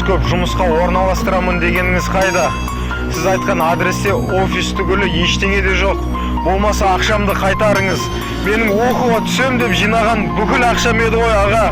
көп жұмысқа орналастырамын дегеніңіз қайда? Сіз айтқан адресте офис түгілі ештеңе де жоқ. Болмаса ақшамды қайтарыңыз. Менің оқуға түсем деп жинаған бүкіл ақшам еді ғой, аға.